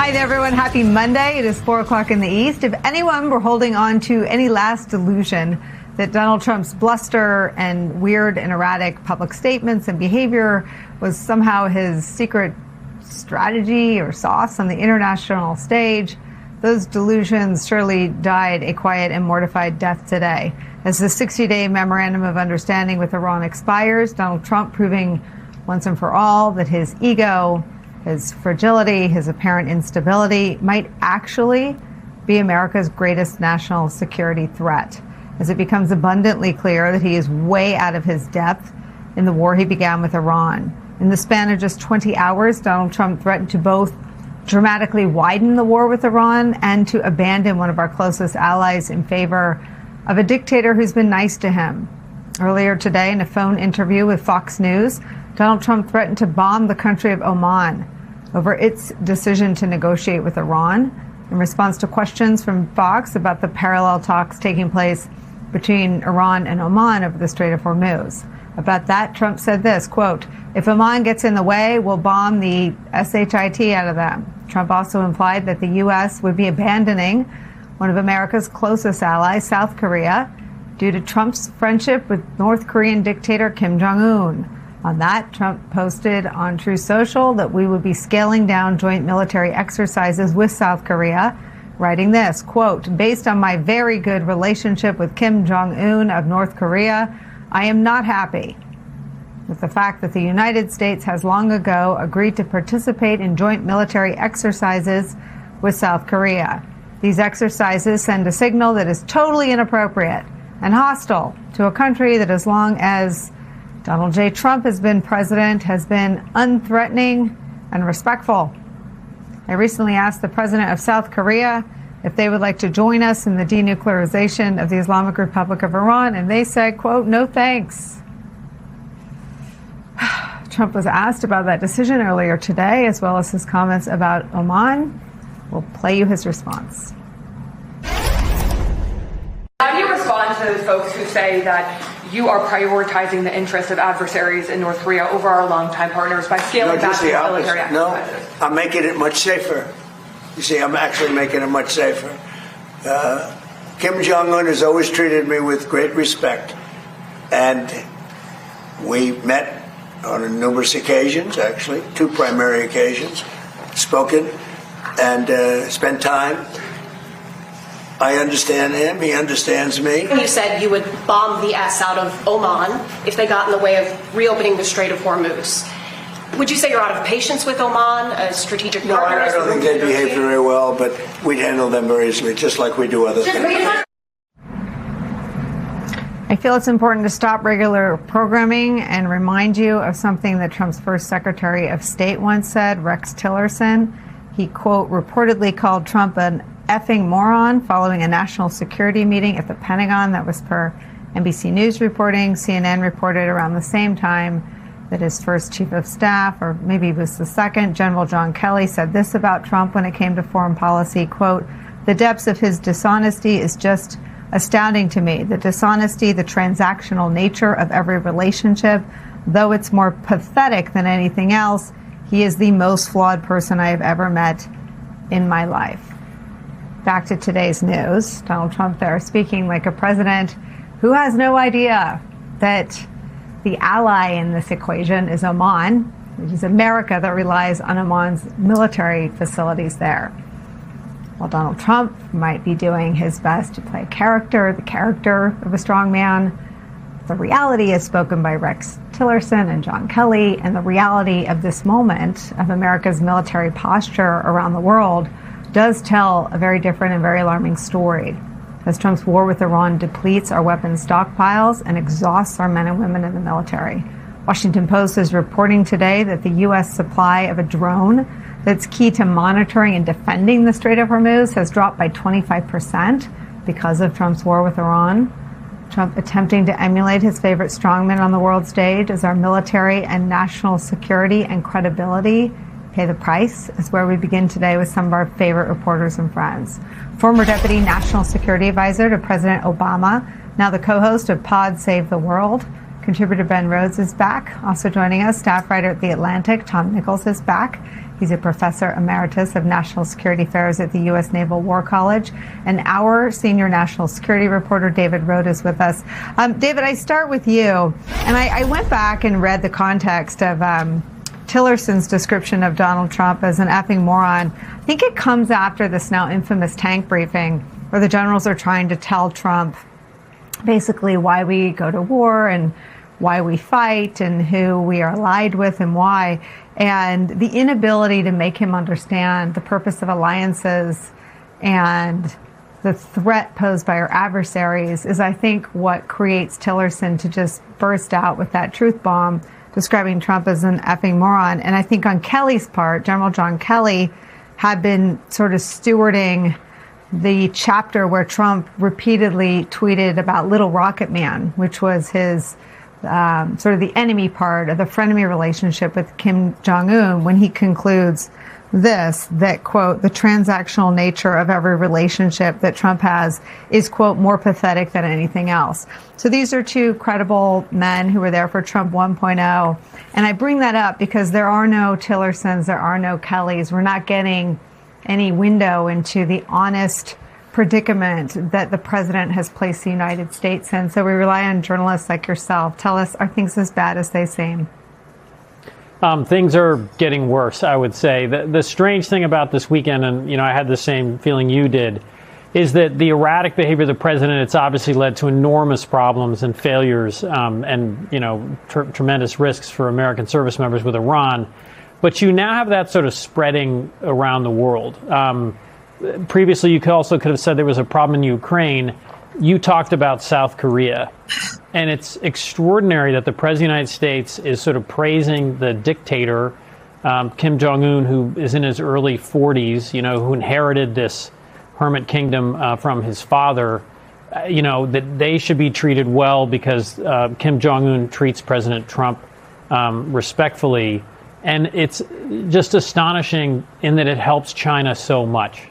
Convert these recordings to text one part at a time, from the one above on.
Hi there, everyone. Happy Monday. It is 4 o'clock in the East. If anyone were holding on to any last delusion that Donald Trump's bluster and weird and erratic public statements and behavior was somehow his secret strategy or sauce on the international stage, those delusions surely died a quiet and mortified death today. As the 60-day memorandum of understanding with Iran expires, Donald Trump proving once and for all that his ego, his fragility, his apparent instability might actually be America's greatest national security threat, as it becomes abundantly clear that he is way out of his depth in the war he began with Iran. In the span of just 20 hours, Donald Trump threatened to both dramatically widen the war with Iran and to abandon one of our closest allies in favor of a dictator who's been nice to him. Earlier today, in a phone interview with Fox News, Donald Trump threatened to bomb the country of Oman over its decision to negotiate with Iran in response to questions from Fox about the parallel talks taking place between Iran and Oman over the Strait of Hormuz. About that, Trump said this, quote, "If Oman gets in the way, we'll bomb the shit out of them." Trump also implied that the U.S. would be abandoning one of America's closest allies, South Korea, due to Trump's friendship with North Korean dictator Kim Jong-un. On that, Trump posted on Truth Social that we would be scaling down joint military exercises with South Korea, writing this, quote, "Based on my very good relationship with Kim Jong-un of North Korea, I am not happy with the fact that the United States has long ago agreed to participate in joint military exercises with South Korea. These exercises send a signal that is totally inappropriate and hostile to a country that, as long as Donald J. Trump has been president, has been unthreatening and respectful. I recently asked the president of South Korea if they would like to join us in the denuclearization of the Islamic Republic of Iran, and they said, quote, no thanks." Trump was asked about that decision earlier today, as well as his comments about Oman. We'll play you his response. How do you respond to those folks who say that you are prioritizing the interests of adversaries in North Korea over our longtime partners by scaling back the military exercises? No, I'm making it much safer. You see, I'm actually making it much safer. Kim Jong-un has always treated me with great respect. And we met on numerous occasions, actually, 2 primary occasions, spoken and spent time. I understand him. He understands me. You said you would bomb the S out of Oman if they got in the way of reopening the Strait of Hormuz. Would you say you're out of patience with Oman, a strategic partner? No, I don't think they behave very well, but we'd handle them very easily, just like we do other things. I feel it's important to stop regular programming and remind you of something that Trump's first Secretary of State once said, Rex Tillerson. He, quote, reportedly called Trump an effing moron following a national security meeting at the Pentagon. That was per NBC News reporting. CNN reported around the same time that his first chief of staff, or maybe it was the second, General John Kelly, said this about Trump when it came to foreign policy, quote, "The depths of his dishonesty is just astounding to me. The dishonesty, the transactional nature of every relationship, though it's more pathetic than anything else, he is the most flawed person I have ever met in my life." Back to today's news. Donald Trump there speaking like a president who has no idea that the ally in this equation is Oman, which is America that relies on Oman's military facilities there. While Donald Trump might be doing his best to play the character of a strong man, the reality is spoken by Rex Tillerson and John Kelly, and the reality of this moment of America's military posture around the world does tell a very different and very alarming story. As Trump's war with Iran depletes our weapons stockpiles and exhausts our men and women in the military. Washington Post is reporting today that the U.S. supply of a drone that's key to monitoring and defending the Strait of Hormuz has dropped by 25% because of Trump's war with Iran. Trump attempting to emulate his favorite strongman on the world stage as our military and national security and credibility pay the price is where we begin today with some of our favorite reporters and friends. Former Deputy National Security Advisor to President Obama, now the co-host of Pod Save the World. Contributor Ben Rhodes is back. Also joining us, staff writer at The Atlantic, Tom Nichols is back. He's a professor emeritus of national security affairs at the U.S. Naval War College. And our senior national security reporter, David Rohde, is with us. David, I start with you. And I went back and read the context of Tillerson's description of Donald Trump as an effing moron. I think it comes after this now infamous tank briefing where the generals are trying to tell Trump basically why we go to war and why we fight and who we are allied with and why. And the inability to make him understand the purpose of alliances and the threat posed by our adversaries is, I think, what creates Tillerson to just burst out with that truth bomb, describing Trump as an effing moron. And I think on Kelly's part, General John Kelly had been sort of stewarding the chapter where Trump repeatedly tweeted about Little Rocket Man, which was his sort of the enemy part of the frenemy relationship with Kim Jong-un, when he concludes that, quote, the transactional nature of every relationship that Trump has is, quote, more pathetic than anything else. So these are two credible men who were there for Trump 1.0. And I bring that up because there are no Tillersons, there are no Kellys. We're not getting any window into the honest predicament that the president has placed the United States in. So we rely on journalists like yourself. Tell us, are things as bad as they seem? Things are getting worse, I would say. The strange thing about this weekend, and I had the same feeling you did, is that the erratic behavior of the president, it's obviously led to enormous problems and failures and tremendous risks for American service members with Iran. But you now have that sort of spreading around the world. Previously, you could have said there was a problem in Ukraine. You talked about South Korea. And it's extraordinary that the President of the United States is sort of praising the dictator, Kim Jong-un, who is in his early 40s, who inherited this hermit kingdom from his father, that they should be treated well because Kim Jong-un treats President Trump respectfully. And it's just astonishing in that it helps China so much.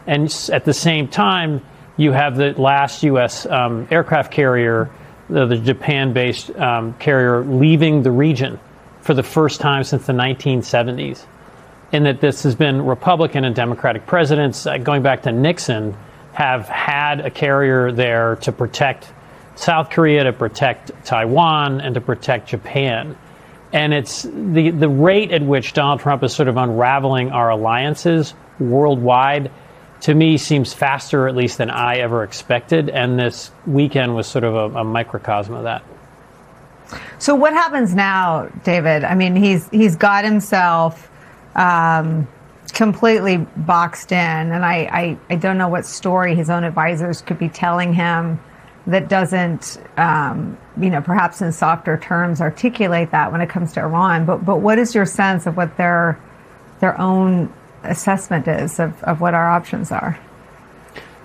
And at the same time, you have the last U.S. Aircraft carrier, the Japan-based carrier, leaving the region for the first time since the 1970s. And that this has been Republican and Democratic presidents, going back to Nixon, have had a carrier there to protect South Korea, to protect Taiwan, and to protect Japan. And it's the rate at which Donald Trump is sort of unraveling our alliances worldwide, to me, seems faster, at least, than I ever expected. And this weekend was sort of a microcosm of that. So what happens now, David? I mean, he's got himself completely boxed in. And I don't know what story his own advisors could be telling him that doesn't, perhaps in softer terms articulate that when it comes to Iran. But what is your sense of what their own assessment is of what our options are?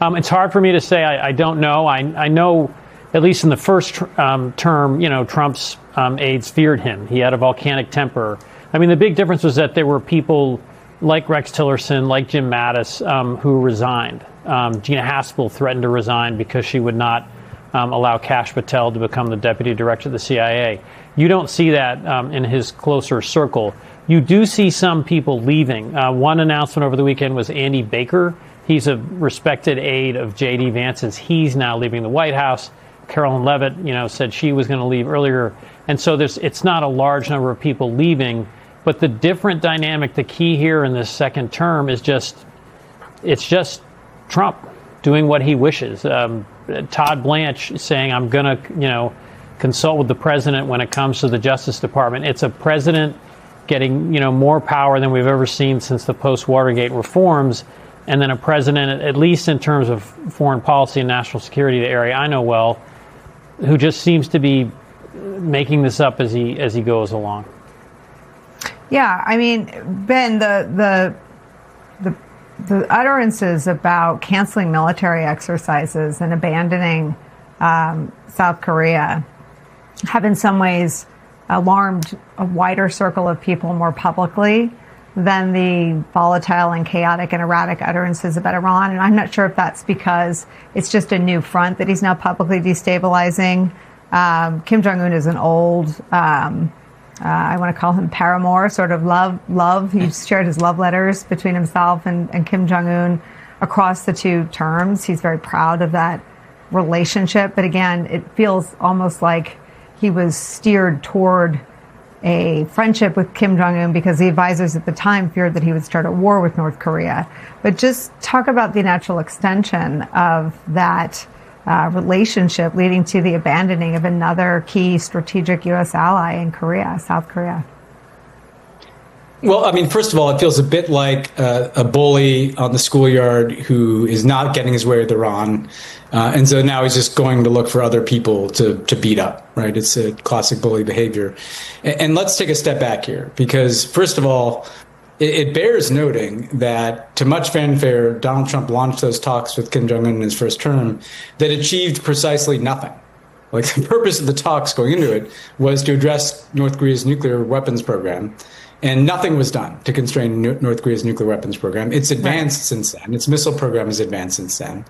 It's hard for me to say. I don't know. I know, at least in the first term, Trump's aides feared him. He had a volcanic temper. I mean, the big difference was that there were people like Rex Tillerson, like Jim Mattis, who resigned. Gina Haspel threatened to resign because she would not allow Kash Patel to become the deputy director of the CIA. You don't see that in his closer circle. You do see some people leaving. One announcement over the weekend was Andy Baker. He's a respected aide of J.D. Vance's. He's now leaving the White House. Carolyn Levitt, said she was going to leave earlier. And so it's not a large number of people leaving. But the different dynamic, the key here in this second term is it's just Trump doing what he wishes. Todd Blanche saying, I'm going to, consult with the president when it comes to the Justice Department. It's a president getting, more power than we've ever seen since the post-Watergate reforms. And then a president, at least in terms of foreign policy and national security, the area I know well, who just seems to be making this up as he goes along. Yeah, I mean, Ben, the utterances about canceling military exercises and abandoning South Korea have in some ways alarmed a wider circle of people more publicly than the volatile and chaotic and erratic utterances about Iran. And I'm not sure if that's because it's just a new front that he's now publicly destabilizing. Kim Jong-un is an old I want to call him paramour, sort of love. He shared his love letters between himself and Kim Jong-un across the two terms. He's very proud of that relationship. But again, it feels almost like he was steered toward a friendship with Kim Jong-un because the advisors at the time feared that he would start a war with North Korea. But just talk about the natural extension of that relationship leading to the abandoning of another key strategic U.S. ally in Korea, South Korea. Well, I mean, first of all, it feels a bit like a bully on the schoolyard who is not getting his way with Iran. And so now he's just going to look for other people to beat up, right? It's a classic bully behavior. And let's take a step back here, because first of all, it bears noting that to much fanfare, Donald Trump launched those talks with Kim Jong-un in his first term that achieved precisely nothing. Like, the purpose of the talks going into it was to address North Korea's nuclear weapons program. And nothing was done to constrain North Korea's nuclear weapons program. It's advanced since then. Its missile program has advanced since then.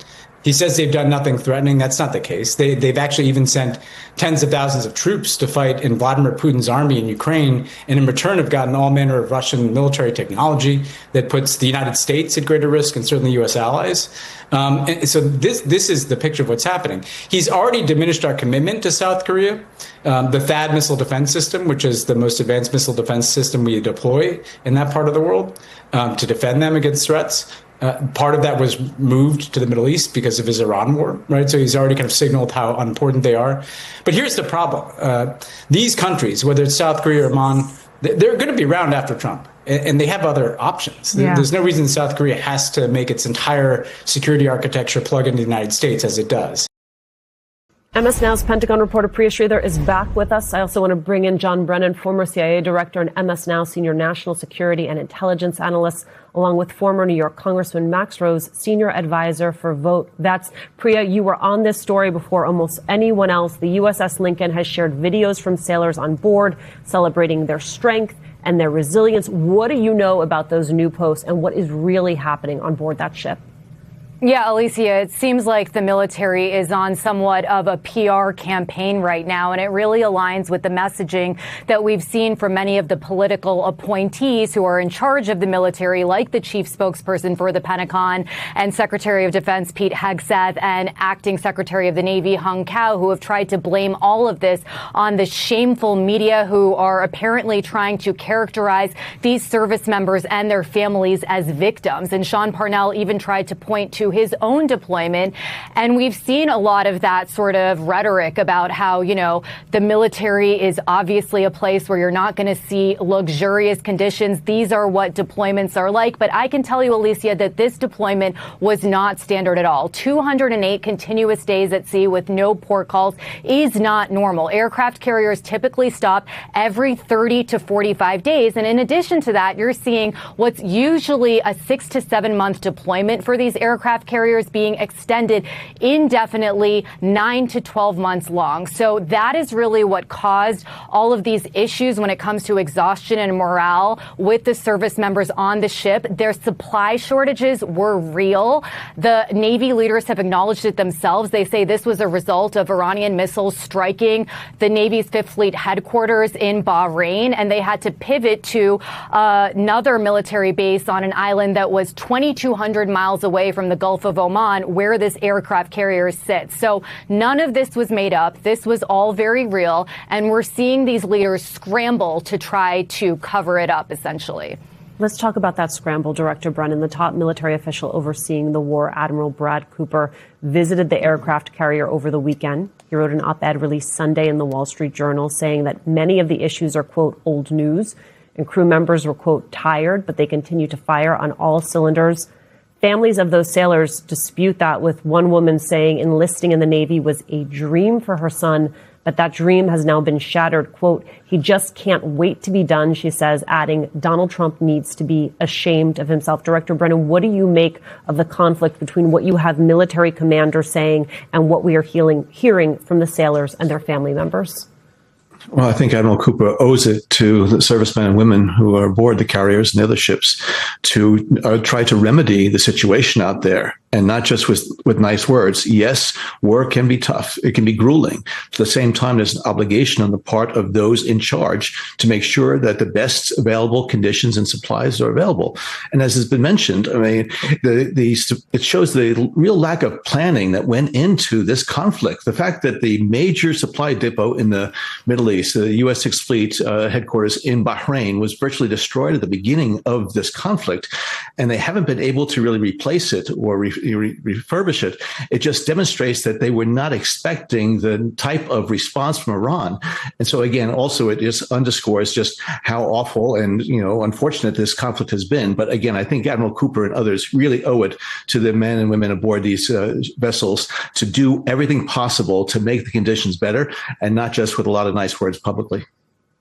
He says they've done nothing threatening. That's not the case. They've actually even sent tens of thousands of troops to fight in Vladimir Putin's army in Ukraine, and in return have gotten all manner of Russian military technology that puts the United States at greater risk and certainly U.S. allies. And so this is the picture of what's happening. He's already diminished our commitment to South Korea. The THAAD missile defense system, which is the most advanced missile defense system we deploy in that part of the world to defend them against threats. Part of that was moved to the Middle East because of his Iran war, right? So he's already kind of signaled how unimportant they are. But here's the problem. These countries, whether it's South Korea or Oman, they're going to be around after Trump. And they have other options. Yeah. There's no reason South Korea has to make its entire security architecture plug into the United States as it does. MS Now's Pentagon reporter Priya Sridhar is back with us. I also want to bring in John Brennan, former CIA director and MS Now senior national security and intelligence analyst, along with former New York Congressman Max Rose, senior advisor for Vote Vets. Priya, you were on this story before almost anyone else. The USS Lincoln has shared videos from sailors on board celebrating their strength and their resilience. What do you know about those new posts and what is really happening on board that ship? Yeah, Alicia, it seems like the military is on somewhat of a PR campaign right now, and it really aligns with the messaging that we've seen from many of the political appointees who are in charge of the military, like the chief spokesperson for the Pentagon and Secretary of Defense Pete Hegseth and Acting Secretary of the Navy Hung Cao, who have tried to blame all of this on the shameful media who are apparently trying to characterize these service members and their families as victims. And Sean Parnell even tried to point to his own deployment. And we've seen a lot of that sort of rhetoric about how, you know, the military is obviously a place where you're not going to see luxurious conditions. These are what deployments are like. But I can tell you, Alicia, that this deployment was not standard at all. 208 continuous days at sea with no port calls is not normal. Aircraft carriers typically stop every 30 to 45 days. And in addition to that, you're seeing what's usually a 6 to 7 month deployment for these aircraft carriers being extended indefinitely 9 to 12 months long. So that is really what caused all of these issues when it comes to exhaustion and morale with the service members on the ship. Their supply shortages were real. The Navy leaders have acknowledged it themselves. They say this was a result of Iranian missiles striking the Navy's Fifth Fleet headquarters in Bahrain, and they had to pivot to another military base on an island that was 2,200 miles away from the Gulf of Oman, where this aircraft carrier sits. So none of this was made up. This was all very real. And we're seeing these leaders scramble to try to cover it up, essentially. Let's talk about that scramble. Director Brennan, the top military official overseeing the war, Admiral Brad Cooper, visited the aircraft carrier over the weekend. He wrote an op-ed released Sunday in the Wall Street Journal saying that many of the issues are, quote, old news, and crew members were, quote, tired, but they continue to fire on all cylinders. Families of those sailors dispute that, with one woman saying enlisting in the Navy was a dream for her son, but that dream has now been shattered. Quote, he just can't wait to be done, she says, adding, Donald Trump needs to be ashamed of himself. Director Brennan, what do you make of the conflict between what you have military commanders saying and what we are hearing from the sailors and their family members? Well, I think Admiral Cooper owes it to the servicemen and women who are aboard the carriers and the other ships to try to remedy the situation out there. and not just with nice words. Yes, war can be tough. It can be grueling. At the same time, there's an obligation on the part of those in charge to make sure that the best available conditions and supplies are available. And as has been mentioned, I mean, it shows the real lack of planning that went into this conflict. The fact that the major supply depot in the Middle East, the U.S. Sixth Fleet headquarters in Bahrain, was virtually destroyed at the beginning of this conflict, and they haven't been able to really replace it or refurbish it. It just demonstrates that they were not expecting the type of response from Iran. And so again, also it just underscores just how awful and, unfortunate this conflict has been. But again, I think Admiral Cooper and others really owe it to the men and women aboard these vessels to do everything possible to make the conditions better, and not just with a lot of nice words publicly.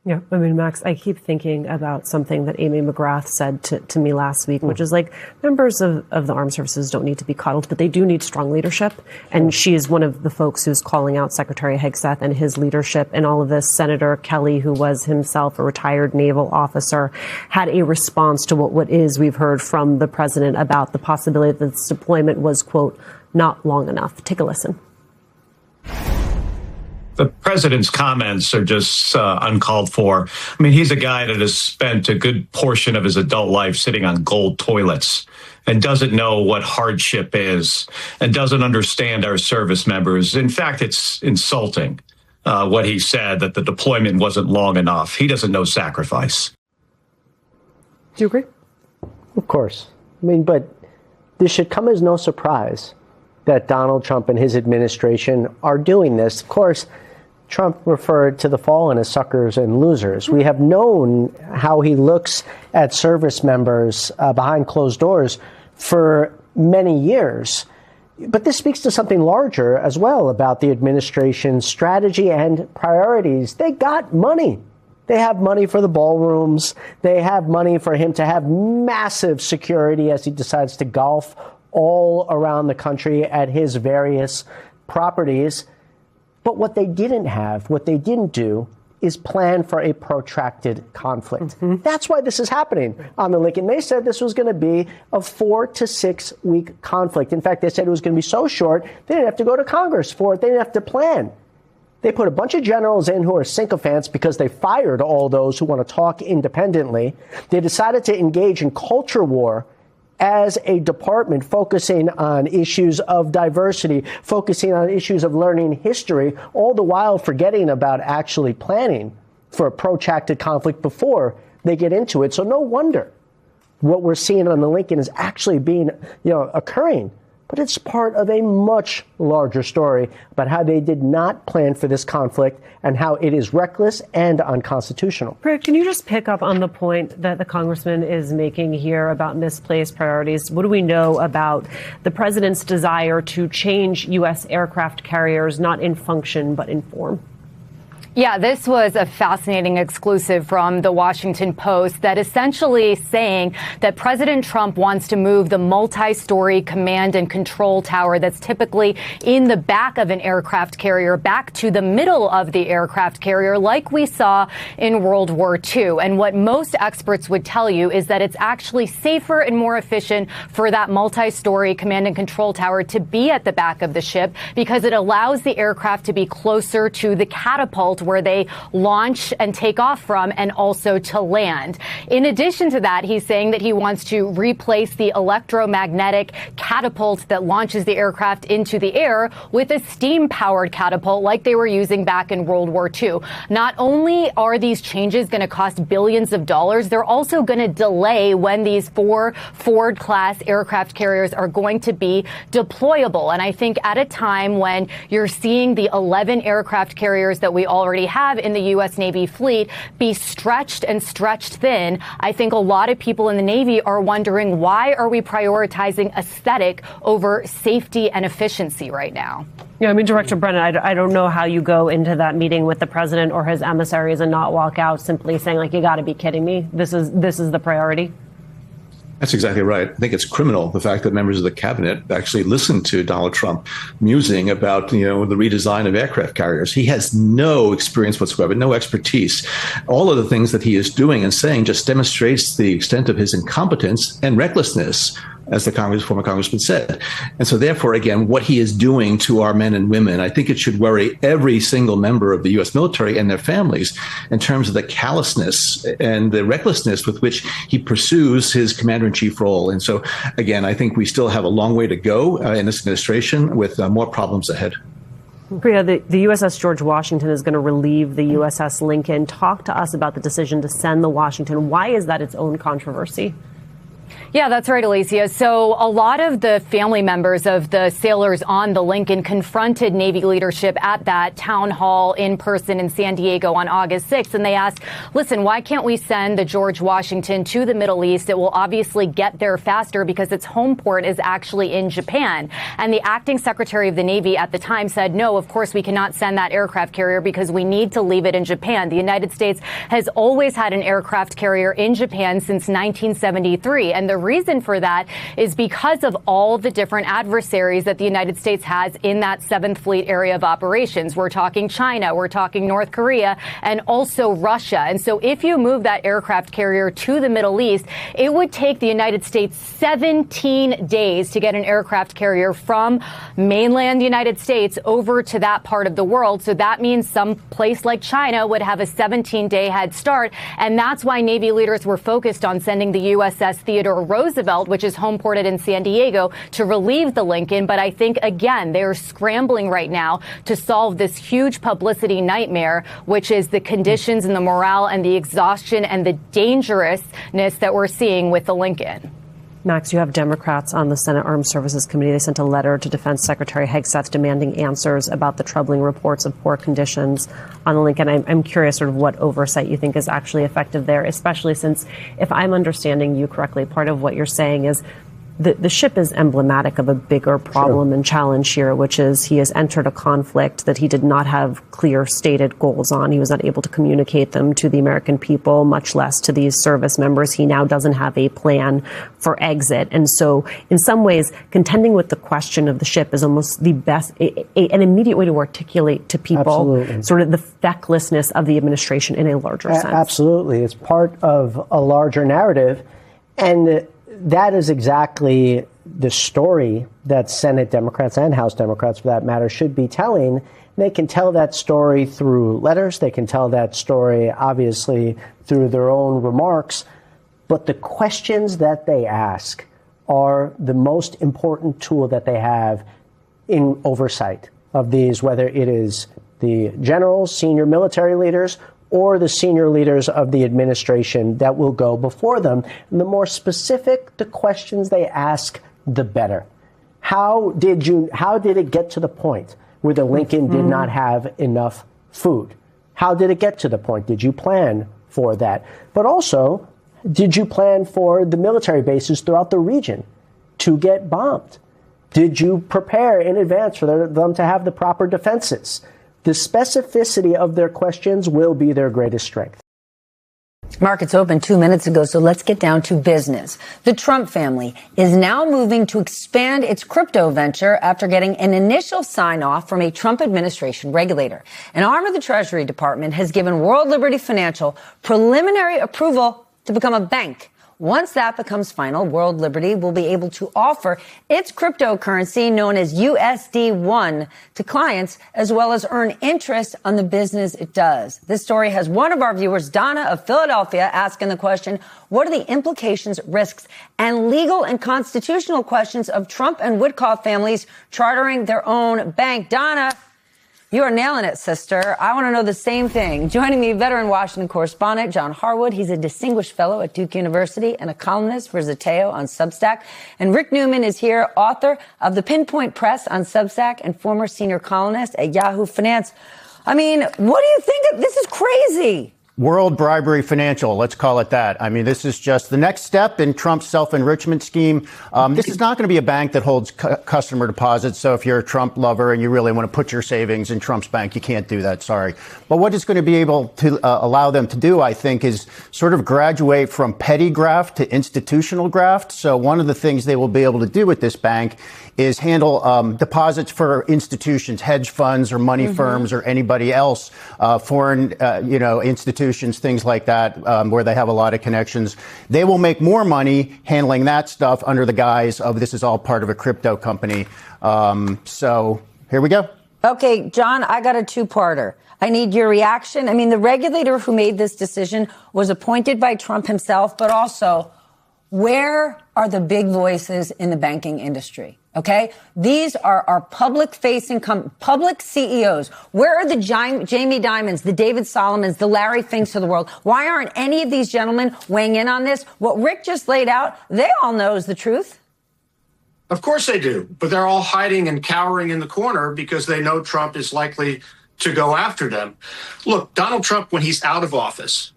Yeah, I mean, Max, I keep thinking about something that Amy McGrath said to me last week, which is like, members of the armed services don't need to be coddled, but they do need strong leadership. And she is one of the folks who's calling out Secretary Hegseth and his leadership in all of this. Senator Kelly, who was himself a retired naval officer, had a response to what is we've heard from the president about the possibility that this deployment was, quote, not long enough. Take a listen. The president's comments are just uncalled for. I mean, he's a guy that has spent a good portion of his adult life sitting on gold toilets and doesn't know what hardship is and doesn't understand our service members. In fact, it's insulting what he said, that the deployment wasn't long enough. He doesn't know sacrifice. Do you agree? Of course. I mean, but this should come as no surprise that Donald Trump and his administration are doing this. Of course, Trump referred to the fallen as suckers and losers. We have known how he looks at service members behind closed doors for many years. But this speaks to something larger as well about the administration's strategy and priorities. They got money. They have money for the ballrooms. They have money for him to have massive security as he decides to golf all around the country at his various properties. But what they didn't do is plan for a protracted conflict. That's why this is happening on the Lincoln. They said this was going to be a 4 to 6 week conflict. In fact, they said it was going to be so short, they didn't have to go to Congress for it. They didn't have to plan. They put a bunch of generals in who are sycophants because they fired all those who want to talk independently. They decided to engage in culture war as a department, focusing on issues of diversity, focusing on issues of learning history, all the while forgetting about actually planning for a protracted conflict before they get into it. So no wonder what we're seeing on the Lincoln is actually occurring. But it's part of a much larger story about how they did not plan for this conflict and how it is reckless and unconstitutional. Priya, can you just pick up on the point that the congressman is making here about misplaced priorities? What do we know about the president's desire to change U.S. aircraft carriers, not in function, but in form? Yeah, this was a fascinating exclusive from the Washington Post that essentially saying that President Trump wants to move the multi-story command and control tower that's typically in the back of an aircraft carrier back to the middle of the aircraft carrier like we saw in World War II. And what most experts would tell you is that it's actually safer and more efficient for that multi-story command and control tower to be at the back of the ship because it allows the aircraft to be closer to the catapult where they launch and take off from, and also to land. In addition to that, he's saying that he wants to replace the electromagnetic catapult that launches the aircraft into the air with a steam-powered catapult like they were using back in World War II. Not only are these changes going to cost billions of dollars, they're also going to delay when these 4 Ford-class aircraft carriers are going to be deployable. And I think at a time when you're seeing the 11 aircraft carriers that we already have in the U.S. Navy fleet be stretched and stretched thin, I think a lot of people in the Navy are wondering, why are we prioritizing aesthetic over safety and efficiency right now? Yeah, I mean, Director Brennan, I don't know how you go into that meeting with the president or his emissaries and not walk out simply saying, like, you got to be kidding me. This is the priority. That's exactly right. I think it's criminal, the fact that members of the cabinet actually listened to Donald Trump musing about, the redesign of aircraft carriers. He has no experience whatsoever, no expertise. All of the things that he is doing and saying just demonstrates the extent of his incompetence and recklessness. as the former congressman said. And so therefore, again, what he is doing to our men and women, I think it should worry every single member of the U.S. military and their families in terms of the callousness and the recklessness with which he pursues his commander-in-chief role. And so, again, I think we still have a long way to go in this administration with more problems ahead. Priya, the USS George Washington is going to relieve the USS Lincoln. Talk to us about the decision to send the Washington. Why is that its own controversy? Yeah, that's right, Alicia. So a lot of the family members of the sailors on the Lincoln confronted Navy leadership at that town hall in person in San Diego on August 6th. And they asked, listen, why can't we send the George Washington to the Middle East? It will obviously get there faster because its home port is actually in Japan. And the acting secretary of the Navy at the time said, no, of course, we cannot send that aircraft carrier because we need to leave it in Japan. The United States has always had an aircraft carrier in Japan since 1973. And the reason for that is because of all the different adversaries that the United States has in that 7th Fleet area of operations. We're talking China, we're talking North Korea, and also Russia. And so if you move that aircraft carrier to the Middle East, it would take the United States 17 days to get an aircraft carrier from mainland United States over to that part of the world. So that means some place like China would have a 17-day head start. And that's why Navy leaders were focused on sending the USS Theodore Roosevelt, which is home ported in San Diego, to relieve the Lincoln. But I think, again, they're scrambling right now to solve this huge publicity nightmare, which is the conditions and the morale and the exhaustion and the dangerousness that we're seeing with the Lincoln. Max, you have Democrats on the Senate Armed Services Committee. They sent a letter to Defense Secretary Hegseth demanding answers about the troubling reports of poor conditions on the Lincoln. I'm curious sort of what oversight you think is actually effective there, especially since, if I'm understanding you correctly, part of what you're saying is the ship is emblematic of a bigger problem and challenge here, which is he has entered a conflict that he did not have clear stated goals on. He was not able to communicate them to the American people, much less to these service members. He now doesn't have a plan for exit. And so in some ways, contending with the question of the ship is almost the best, an immediate way to articulate to people sort of the fecklessness of the administration in a larger sense. Absolutely. It's part of a larger narrative. And that is exactly the story that Senate Democrats and House Democrats, for that matter, should be telling. They can tell that story through letters. They can tell that story, obviously, through their own remarks. But the questions that they ask are the most important tool that they have in oversight of these, whether it is the generals, senior military leaders, or the senior leaders of the administration that will go before them. And the more specific the questions they ask, the better. How did it get to the point where the Lincoln did not have enough food? How did it get to the point? Did you plan for that? But also, did you plan for the military bases throughout the region to get bombed? Did you prepare in advance for them to have the proper defenses? The specificity of their questions will be their greatest strength. Markets opened 2 minutes ago, so let's get down to business. The Trump family is now moving to expand its crypto venture after getting an initial sign-off from a Trump administration regulator. An arm of the Treasury Department has given World Liberty Financial preliminary approval to become a bank. Once that becomes final, World Liberty will be able to offer its cryptocurrency known as USD1 to clients, as well as earn interest on the business it does. This story has one of our viewers, Donna of Philadelphia, asking the question, what are the implications, risks, and legal and constitutional questions of Trump and Witkoff families chartering their own bank? Donna, you are nailing it, sister. I want to know the same thing. Joining me, veteran Washington correspondent John Harwood. He's a distinguished fellow at Duke University and a columnist for Zateo on Substack. And Rick Newman is here, author of The Pinpoint Press on Substack and former senior columnist at Yahoo Finance. I mean, what do you think of this? Is crazy. World bribery financial, let's call it that. I mean, this is just the next step in Trump's self-enrichment scheme. This is not going to be a bank that holds customer deposits. So if you're a Trump lover and you really want to put your savings in Trump's bank, you can't do that. Sorry. But what it's going to be able to allow them to do, I think, is sort of graduate from petty graft to institutional graft. So one of the things they will be able to do with this bank is handle deposits for institutions, hedge funds or money firms or anybody else, foreign, institutions solutions, things like that, where they have a lot of connections. They will make more money handling that stuff under the guise of this is all part of a crypto company. So here we go. Okay, John, I got a two-parter. I need your reaction. I mean, the regulator who made this decision was appointed by Trump himself, but also, where are the big voices in the banking industry? Okay? These are our public-facing, public CEOs. Where are the Jamie Dimons, the David Solomons, the Larry Finks of the world? Why aren't any of these gentlemen weighing in on this? What Rick just laid out, they all know is the truth. Of course they do, but they're all hiding and cowering in the corner because they know Trump is likely to go after them. Look, Donald Trump, when he's out of office,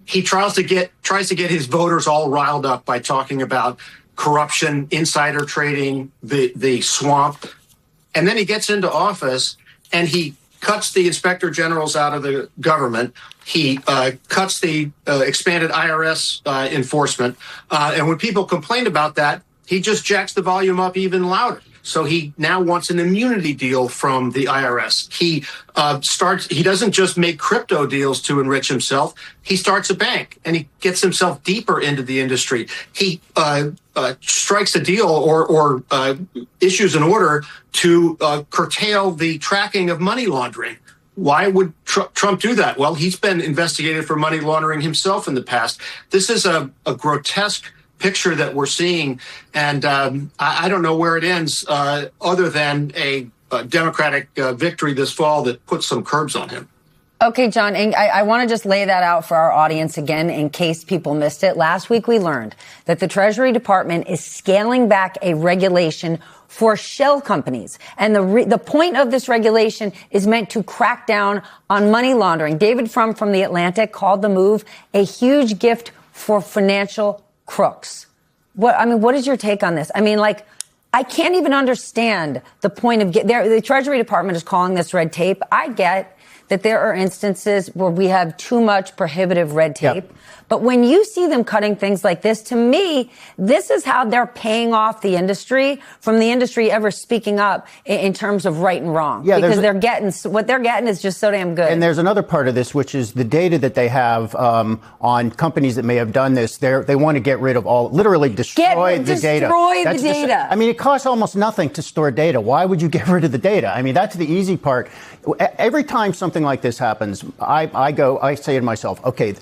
he tries to get his voters all riled up by talking about corruption, insider trading, the swamp. And then he gets into office and he cuts the inspector generals out of the government. He cuts the expanded IRS enforcement. And when people complain about that, he just jacks the volume up even louder. So he now wants an immunity deal from the IRS. He doesn't just make crypto deals to enrich himself. He starts a bank and he gets himself deeper into the industry. He strikes a deal or issues an order to curtail the tracking of money laundering. Why would Trump do that? Well, he's been investigated for money laundering himself in the past. This is a grotesque picture that we're seeing, and I don't know where it ends other than a Democratic victory this fall that puts some curbs on him. Okay, John, and I want to just lay that out for our audience again in case people missed it. Last week, we learned that the Treasury Department is scaling back a regulation for shell companies. And the point of this regulation is meant to crack down on money laundering. David Frum from The Atlantic called the move a huge gift for financial crooks. What is your take on this? I mean, I can't even understand the point of the Treasury Department is calling this red tape. I get that there are instances where we have too much prohibitive red tape. Yep. But when you see them cutting things like this, to me, this is how they're paying off the industry from the industry ever speaking up in terms of right and wrong. Yeah, because what they're getting is just so damn good. And there's another part of this, which is the data that they have on companies that may have done this. They want to get rid of literally destroy the data. Destroy the data. I mean, it costs almost nothing to store data. Why would you get rid of the data? I mean, that's the easy part. Every time something like this happens, I say to myself, okay,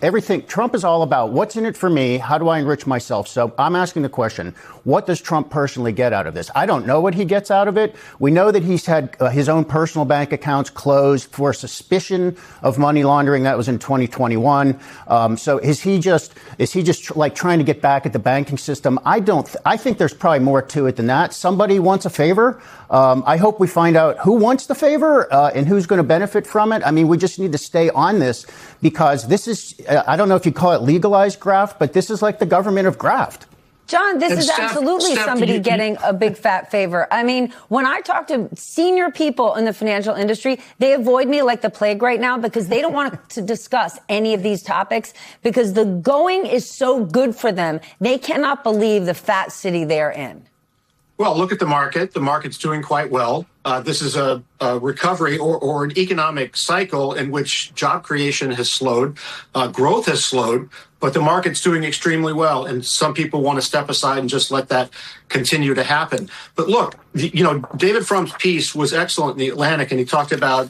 Trump is all about what's in it for me. How do I enrich myself? So I'm asking the question, what does Trump personally get out of this? I don't know what he gets out of it. We know that he's had his own personal bank accounts closed for suspicion of money laundering. That was in 2021. So is he just like trying to get back at the banking system? I think there's probably more to it than that. Somebody wants a favor. I hope we find out who wants the favor and who's going to benefit from it. I mean, we just need to stay on this because this is, I don't know if you call it legalized graft, but this is like the government of graft. John, this is absolutely somebody getting a big fat favor. I mean, when I talk to senior people in the financial industry, they avoid me like the plague right now because they don't want to discuss any of these topics because the going is so good for them. They cannot believe the fat city they're in. Well, look at the market. The market's doing quite well. This is a recovery or an economic cycle in which job creation has slowed, growth has slowed, but the market's doing extremely well. And some people want to step aside and just let that continue to happen. But look, David Frum's piece was excellent in The Atlantic, and he talked about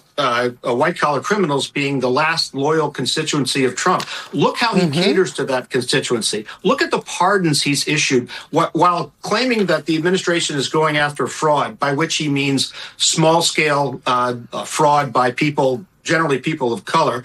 white-collar criminals being the last loyal constituency of Trump. Look how he caters to that constituency. Look at the pardons he's issued while claiming that the administration is going after fraud, by which he means small-scale fraud by generally people of color.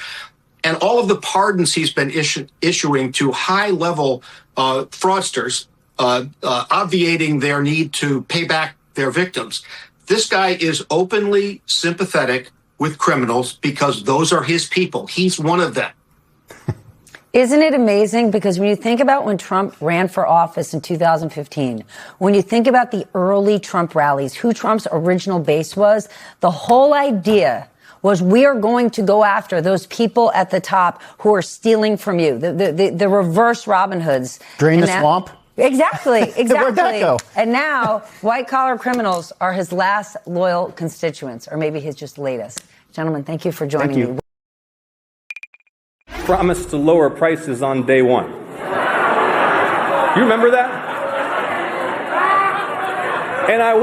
And all of the pardons he's been issuing to high-level fraudsters, obviating their need to pay back their victims. This guy is openly sympathetic with criminals because those are his people. He's one of them. Isn't it amazing? Because when you think about when Trump ran for office in 2015, when you think about the early Trump rallies, who Trump's original base was, the whole idea was we are going to go after those people at the top who are stealing from you, the reverse Robin Hoods. Drain the swamp? Exactly. Where'd that go? And now white-collar criminals are his last loyal constituents, or maybe his just latest. Gentlemen, thank you for joining me. promised to lower prices on day one. You remember that? And I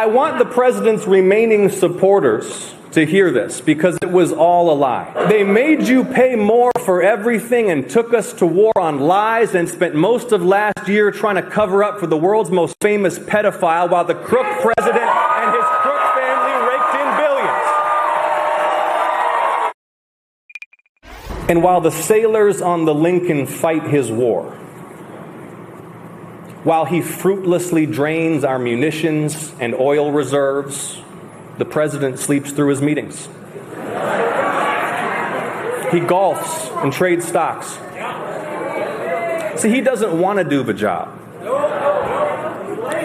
want the president's remaining supporters to hear this, because it was all a lie. They made you pay more for everything and took us to war on lies and spent most of last year trying to cover up for the world's most famous pedophile while the crook president and his crook family raked in billions. And while the sailors on the Lincoln fight his war, while he fruitlessly drains our munitions and oil reserves, the president sleeps through his meetings. He golfs and trades stocks. See, he doesn't want to do the job.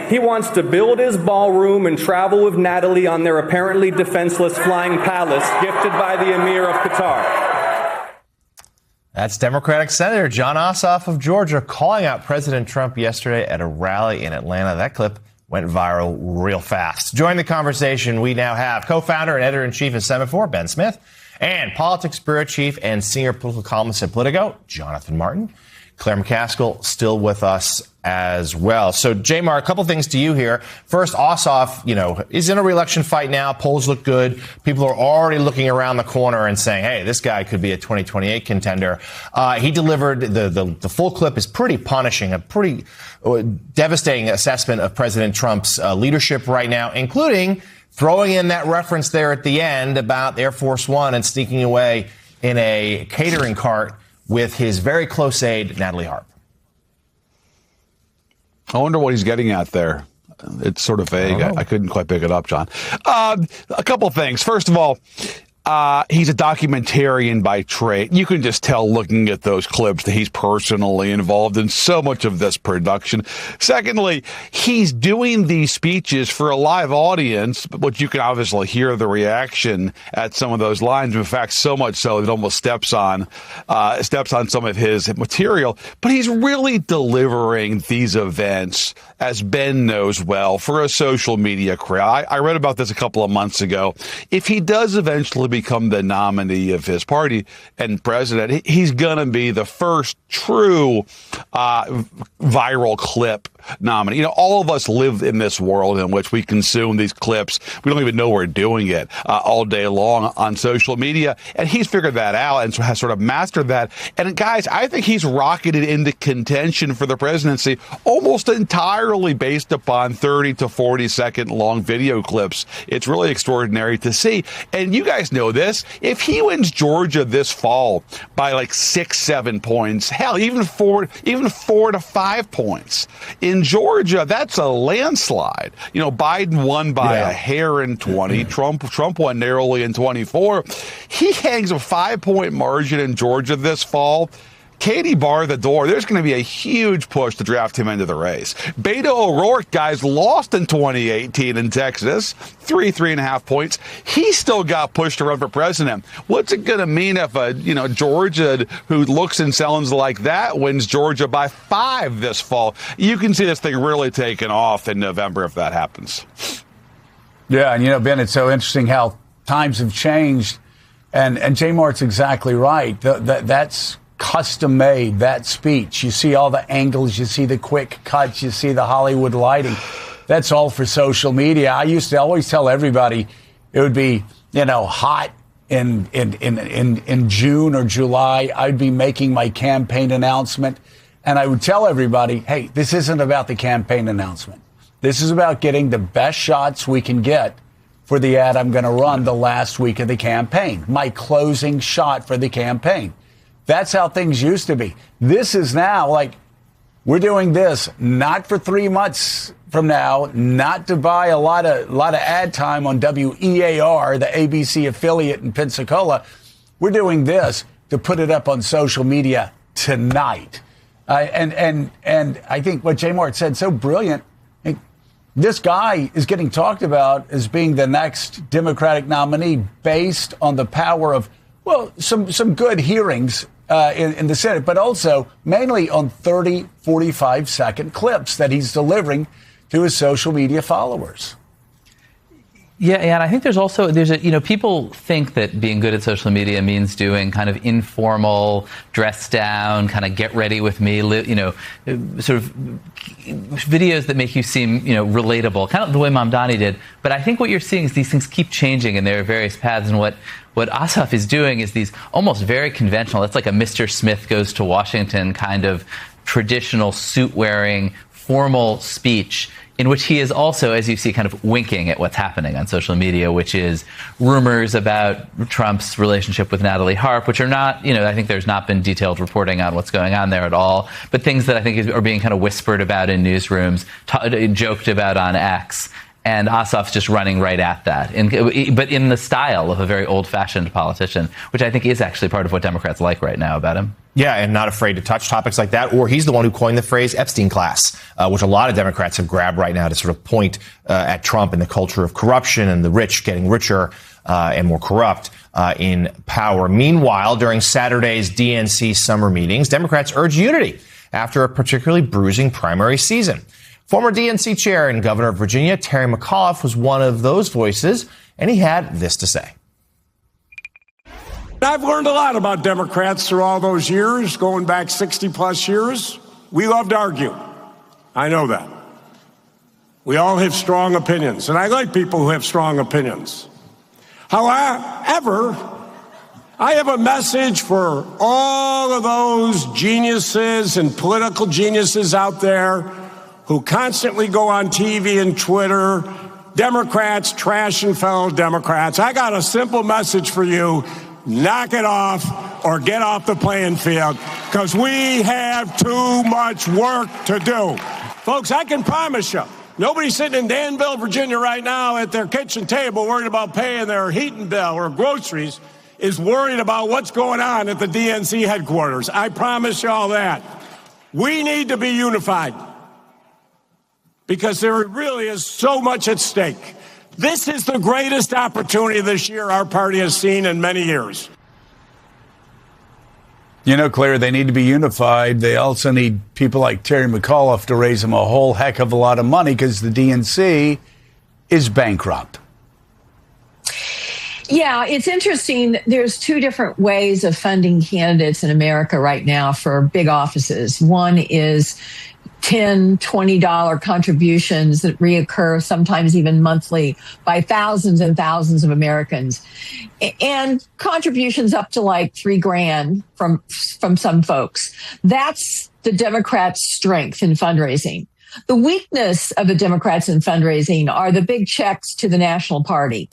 He wants to build his ballroom and travel with Natalie on their apparently defenseless flying palace gifted by the Emir of Qatar. That's Democratic Senator Jon Ossoff of Georgia calling out President Trump yesterday at a rally in Atlanta. That clip went viral real fast. Join the conversation, we now have co-founder and editor-in-chief of Semaphore, Ben Smith, and politics bureau chief and senior political columnist at Politico, Jonathan Martin. Claire McCaskill still with us as well. So, Jamar, a couple things to you here. First, Ossoff, is in a re-election fight now. Polls look good. People are already looking around the corner and saying, hey, this guy could be a 2028 contender. He delivered the full clip is pretty punishing, a pretty devastating assessment of President Trump's leadership right now, including throwing in that reference there at the end about Air Force One and sneaking away in a catering cart with his very close aide, Natalie Harp. I wonder what he's getting at there. It's sort of vague. I couldn't quite pick it up, John. A couple of things. First of all, he's a documentarian by trade. You can just tell looking at those clips that he's personally involved in so much of this production. Secondly, he's doing these speeches for a live audience, which you can obviously hear the reaction at some of those lines. In fact, so much so it almost steps on some of his material. But he's really delivering these events, as Ben knows well, for a social media crowd. I read about this a couple of months ago. If he does eventually become the nominee of his party and president, he's going to be the first true viral clip nominee. All of us live in this world in which we consume these clips. We don't even know we're doing it all day long on social media. And he's figured that out and has sort of mastered that. And guys, I think he's rocketed into contention for the presidency almost entirely based upon 30 to 40 second long video clips. It's really extraordinary to see. And you guys know this. If he wins Georgia this fall by like 6-7 points, hell, even four to 5 points in Georgia, that's a landslide. Biden won by a hair in 20. Trump won narrowly in 24. He hangs a 5-point margin in Georgia this fall. Katie barred the door. There's going to be a huge push to draft him into the race. Beto O'Rourke, guys, lost in 2018 in Texas, 3.5 points. He still got pushed to run for president. What's it going to mean if Georgia, who looks and sounds like that, wins Georgia by 5 this fall? You can see this thing really taking off in November if that happens. Yeah, and Ben, it's so interesting how times have changed, and Jay Mart's exactly right. That's custom made, that speech. You see all the angles, you see the quick cuts, you see the Hollywood lighting. That's all for social media. I used to always tell everybody it would be, hot in June or July. I'd be making my campaign announcement, and I would tell everybody, hey, this isn't about the campaign announcement. This is about getting the best shots we can get for the ad I'm going to run the last week of the campaign, my closing shot for the campaign. That's how things used to be. This is now like, we're doing this not for 3 months from now, not to buy a lot of ad time on WEAR, the ABC affiliate in Pensacola. We're doing this to put it up on social media tonight. And I think what Jay Mart said so brilliant. This guy is getting talked about as being the next Democratic nominee based on the power of, some good hearings in the Senate, but also mainly on 30, 45-second clips that he's delivering to his social media followers. Yeah, and I think people think that being good at social media means doing kind of informal, dress down, kind of get ready with me, sort of videos that make you seem, relatable, kind of the way Mamdani did. But I think what you're seeing is these things keep changing and there are various paths, and what Ossoff is doing is these almost very conventional, it's like a Mr. Smith goes to Washington kind of traditional suit-wearing, formal speech, in which he is also, as you see, kind of winking at what's happening on social media, which is rumors about Trump's relationship with Natalie Harp, which are not, I think there's not been detailed reporting on what's going on there at all, but things that I think are being kind of whispered about in newsrooms, joked about on X. And Ossoff's just running right at that, but in the style of a very old-fashioned politician, which I think is actually part of what Democrats like right now about him. Yeah, and not afraid to touch topics like that. Or he's the one who coined the phrase Epstein class, which a lot of Democrats have grabbed right now to sort of point at Trump and the culture of corruption and the rich getting richer and more corrupt in power. Meanwhile, during Saturday's DNC summer meetings, Democrats urged unity after a particularly bruising primary season. Former DNC chair and governor of Virginia, Terry McAuliffe, was one of those voices, and he had this to say. I've learned a lot about Democrats through all those years, going back 60 plus years. We love to argue. I know that. We all have strong opinions, and I like people who have strong opinions. However, I have a message for all of those geniuses and political geniuses out there who constantly go on TV and Twitter, Democrats trashing fellow Democrats. I got a simple message for you. Knock it off or get off the playing field, because we have too much work to do. Folks, I can promise you, nobody sitting in Danville, Virginia right now at their kitchen table worried about paying their heating bill or groceries is worried about what's going on at the DNC headquarters. I promise you all that. We need to be unified, because there really is so much at stake. This is the greatest opportunity this year our party has seen in many years. Claire, they need to be unified. They also need people like Terry McAuliffe to raise them a whole heck of a lot of money, because the DNC is bankrupt. Yeah, it's interesting. There's two different ways of funding candidates in America right now for big offices. One is $10, $20 contributions that reoccur, sometimes even monthly, by thousands and thousands of Americans, and contributions up to like $3,000 from some folks. That's the Democrats' strength in fundraising. The weakness of the Democrats in fundraising are the big checks to the national party.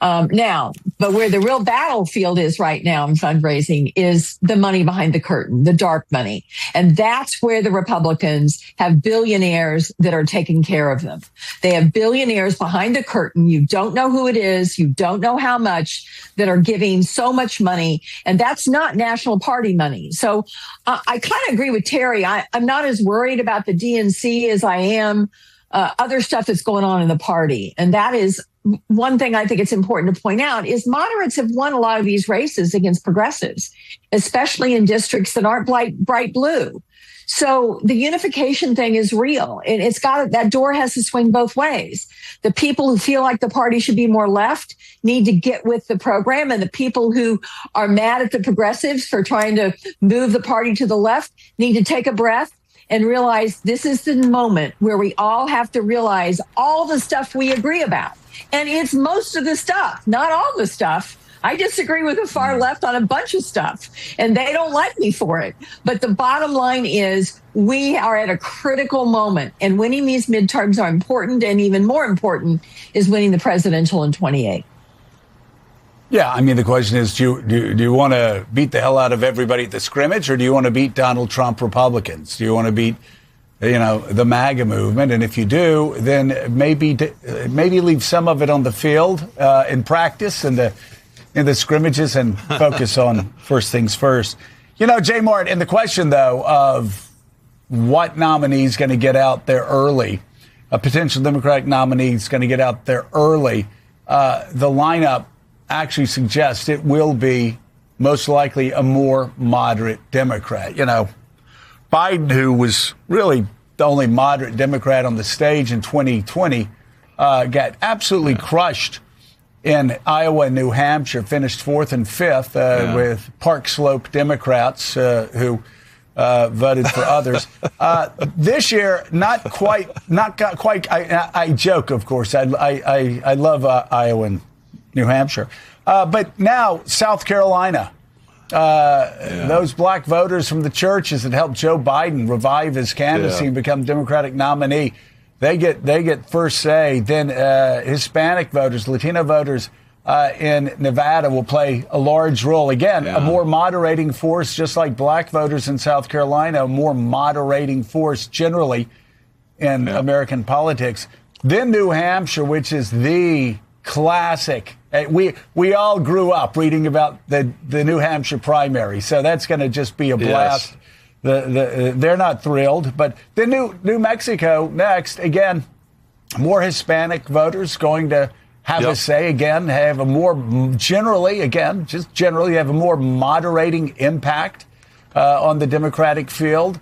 But where the real battlefield is right now in fundraising is the money behind the curtain, the dark money. And that's where the Republicans have billionaires that are taking care of them. They have billionaires behind the curtain. You don't know who it is. You don't know how much, that are giving so much money. And that's not national party money. So I kind of agree with Terry. I'm not as worried about the DNC as I am other stuff that's going on in the party. And that is one thing I think it's important to point out is moderates have won a lot of these races against progressives, especially in districts that aren't bright blue. So the unification thing is real, and that door has to swing both ways. The people who feel like the party should be more left need to get with the program, and the people who are mad at the progressives for trying to move the party to the left need to take a breath and realize this is the moment where we all have to realize all the stuff we agree about. And it's most of the stuff, not all the stuff. I disagree with the far left on a bunch of stuff, and they don't like me for it. But the bottom line is we are at a critical moment, and winning these midterms are important, and even more important is winning the presidential in 28. Yeah, I mean, the question is, do you want to beat the hell out of everybody at the scrimmage, or do you want to beat Donald Trump Republicans? Do you want to beat, the MAGA movement? And if you do, then maybe leave some of it on the field in practice and in the scrimmages, and focus on first things first. Jay Mort, and the question, though, of what nominee is going to get out there early, a potential Democratic nominee is going to get out there early, the lineup actually suggests it will be most likely a more moderate Democrat. Biden, who was really the only moderate Democrat on the stage in 2020, got absolutely crushed in Iowa and New Hampshire, finished 4th and 5th with Park Slope Democrats who voted for others. This year, not quite. I joke, of course. I love Iowa and New Hampshire, but now South Carolina. Those black voters from the churches that helped Joe Biden revive his candidacy and become Democratic nominee, they get first say. Then Hispanic voters, Latino voters in Nevada will play a large role. Again, a more moderating force, just like black voters in South Carolina, a more moderating force generally in American politics. Then New Hampshire, which is the classic. We all grew up reading about the New Hampshire primary, so that's going to just be a blast. They're not thrilled, but then New Mexico next. Again, more Hispanic voters going to have a say again, have a more generally have a more moderating impact on the Democratic field.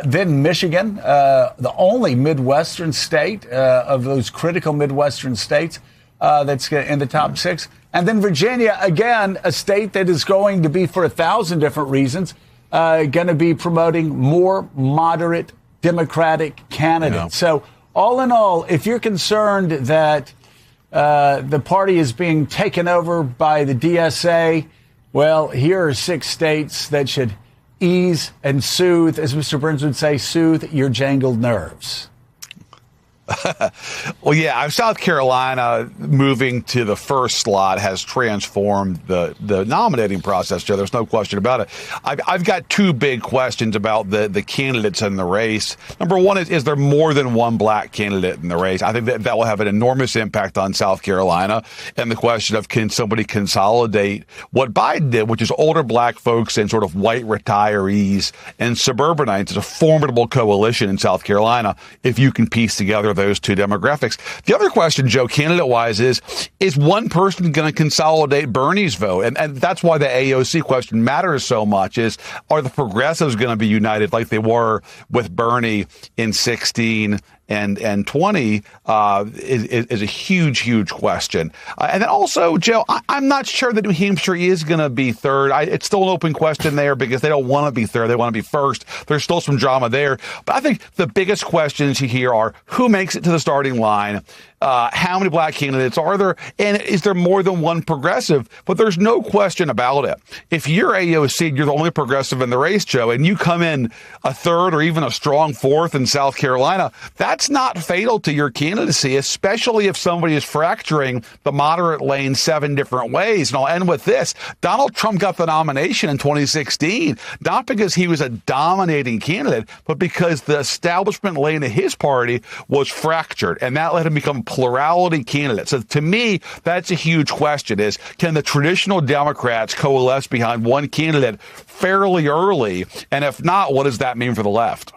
Then Michigan, the only Midwestern state of those critical Midwestern states that's in the top 6. And then Virginia, again, a state that is going to be, for 1,000 different reasons, going to be promoting more moderate Democratic candidates. So all in all, if you're concerned that the party is being taken over by the DSA, well, here are 6 states that should ease and soothe, as Mr. Burns would say, soothe your jangled nerves. Well, South Carolina moving to the first slot has transformed the nominating process, Joe. There's no question about it. I've got 2 big questions about the candidates in the race. Number one is there more than one black candidate in the race? I think that will have an enormous impact on South Carolina. And the question of, can somebody consolidate what Biden did, which is older black folks and sort of white retirees and suburbanites. It's a formidable coalition in South Carolina if you can piece together those 2 demographics. The other question, Joe, candidate-wise, is one person going to consolidate Bernie's vote? And that's why the AOC question matters so much, is are the progressives going to be united like they were with Bernie in 16 and 20 is a huge, huge question. And then also, Joe, I'm not sure that New Hampshire is going to be third. It's still an open question there because they don't want to be third. They want to be first. There's still some drama there. But I think the biggest questions here are who makes it to the starting line? How many black candidates are there? And is there more than one progressive? But there's no question about it. If you're AOC, you're the only progressive in the race, Joe, and you come in a third or even a strong fourth in South Carolina, that's not fatal to your candidacy, especially if somebody is fracturing the moderate lane 7 different ways. And I'll end with this. Donald Trump got the nomination in 2016, not because he was a dominating candidate, but because the establishment lane of his party was fractured, and that let him become plurality candidate. So to me, that's a huge question, is can the traditional Democrats coalesce behind one candidate fairly early? And if not, what does that mean for the left?